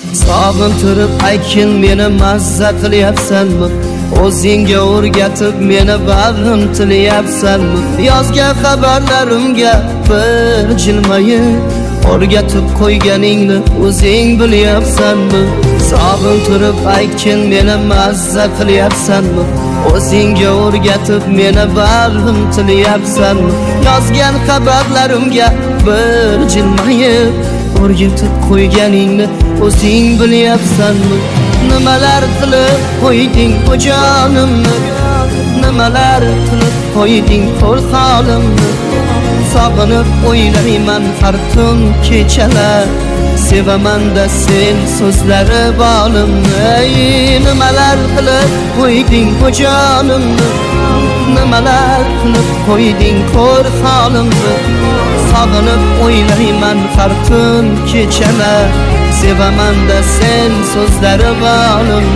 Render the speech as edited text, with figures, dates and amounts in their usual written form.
Sog'intirib aytgin meni mazza qilyapsanmi? O'zingga o'rgatib meni bag'rim tilayapsanmi? Yozgan xabarlarimga bir jilmayib o'rgatib qo'yganingni o'zing bilyapsanmi? Sog'intirib aytgin meni mazza qilyapsanmi? O'zingga o'rgatib meni bag'rim tilayapsanmi? Yozgan xabarlarimga bir jilmayib o'rgatib qo'yganingni o'zing bilyapsanmi? Nimalar qilib qo'yding bu jonimni? Nimalar qilib qo'yding qo'l holimni? Sog'inib o'ylayman har tun kechalar, sevaman-da sen so'zlari bolimni. Nimalar qilib qo'yding bu jonimni? Nimalar qilib qo'yding qo'l holimni? Sog'inib o'ylayman har tun kechalar, sevaman-da sen so'zlari bolimni.